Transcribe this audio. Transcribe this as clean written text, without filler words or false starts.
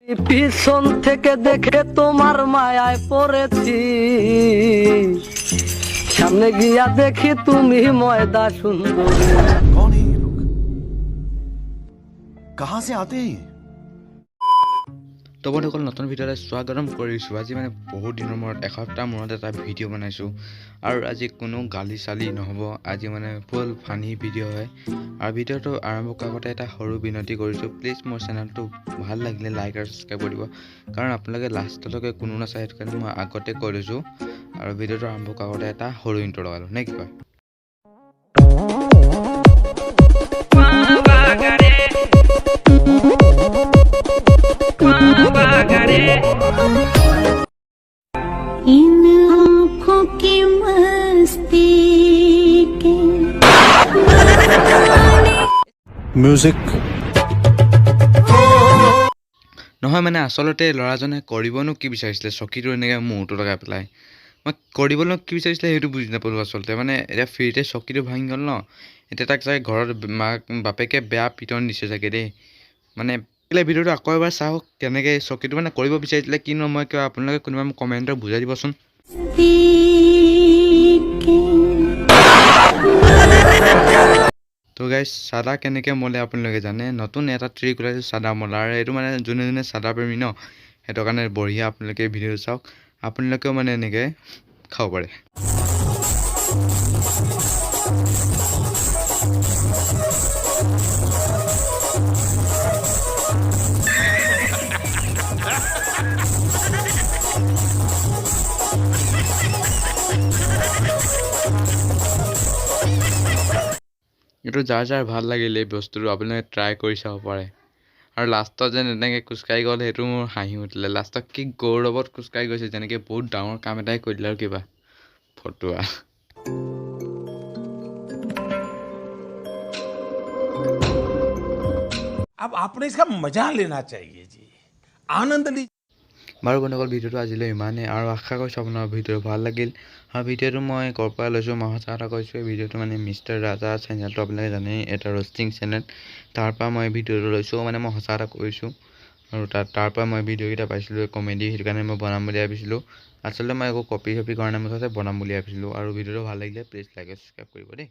পিছন থেকে দেখে তোমার মায়ায় পড়েছি, সামনে গিয়া দেখি তুমি ময়দা সুন্দরী। कौन है ये लोग? कहां से आते हैं ये? তো বন্ধুসকল নতুন ভিডিঅ'লৈ স্বাগতম কৰিছোঁ। আজি মানে বহুত দিনৰ মূৰত এসপ্তাহ মূৰত এটা ভিডিঅ' বনাইছোঁ আৰু আজি কোনো গালি চালি নহ'ব। আজি মানে ফুল ফানি ভিডিঅ' হয় আৰু ভিডিঅ'টো আৰম্ভ কৰাৰ আগতে এটা সৰু বিনতি কৰিছোঁ, প্লিজ মোৰ চেনেলটো ভাল লাগিলে লাইক আৰু ছাবস্ক্ৰাইব কৰি দিব, কাৰণ আপোনালোকে লাষ্টলৈকে কোনো নাচায়, সেইটো কাৰণে মই আগতে কৈ লৈছোঁ। আৰু ভিডিঅ'টো আৰম্ভ কৰাৰ আগতে এটা সৰু ইণ্ট্ৰ লগালোঁ, নে কি কয়? इन आँखों की मस्ती के म्यूजिक নহয় মানে আচলতে ল'ৰাজনে কৰিবনো কি বিচাৰিছিলে, চকীটো এনেকৈ মূৰটো লগাই পেলাই মই কৰিবনো কি বিচাৰিছিলে সেইটো বুজি নাপালোঁ আচলতে। মানে এতিয়া ফ্ৰীতে চকীটো ভাঙি গ'ল ন, এতিয়া তাক চাগে ঘৰত মাক বাপেকে বেয়া পিটন দিছে চাগে দেই। মানে ভিডিঅ'টো আকৌ এবাৰ চাওক, কেনেকৈ চকীটো মানে কৰিব বিচাৰিছিলে কিনো, মই কিবা আপোনালোকে কোনোবা মোক কমেণ্টত বুজাই দিবচোন। তো গাইজ চাদা কেনেকৈ মলে আপোনালোকে জানে, নতুন এটা ট্ৰিক ওলাইছে চাদা মলা, আৰু এইটো মানে যোনে যোনে চাদা প্ৰেমী ন, সেইটো কাৰণে বঢ়িয়া। আপোনালোকে ভিডিঅ'টো চাওক, আপোনালোকেও মানে এনেকৈ খাব পাৰে। এইটো যাৰ যাৰ ভাল লাগিলে এই বস্তুটো আপোনালোকে ট্ৰাই কৰি চাব পাৰে। আৰু লাষ্টত যেন এনেকৈ খোজকাঢ়ি গ'ল, সেইটো মোৰ হাঁহি উঠিলে। লাষ্টত কি গৌৰৱত খোজকাঢ়ি গৈছে, যেনেকৈ বহুত ডাঙৰ কাম এটাই কৰি দিলে আৰু কিবা ফটোৱা। अब आपने इसका मजा लेना चाहिए जी, आनंद लीजिए। বাৰু বন্ধুসকল ভিডিঅ'টো আজিলৈ ইমানেই, আৰু আশা কৰিছোঁ আপোনাৰ ভিডিঅ'টো ভাল লাগিল। আৰু ভিডিঅ'টো মই ক'ৰ পৰা লৈছোঁ, মই সঁচা কথা কৈছোঁ, এই ভিডিঅ'টো মানে মিষ্টাৰ ৰাজা চেনেলটো আপোনালোকে জানেই, এটা ৰষ্টিং চেনেল, তাৰ পৰা মই ভিডিঅ'টো লৈছোঁ। মানে মই সঁচা এটা কৈছোঁ, আৰু তাৰ পৰা মই ভিডিঅ'কেইটা পাইছিলোঁ কমেডি, সেইটো কাৰণে মই বনাম বুলি ভাবিছিলোঁ। আচলতে মই একো কপি চপি কৰা নাই, মই বনাম বুলি ভাবিছিলোঁ। আৰু ভিডিঅ'টো ভাল লাগিলে প্লিজ লাইক আৰু ছাবস্ক্ৰাইব কৰিব দেই।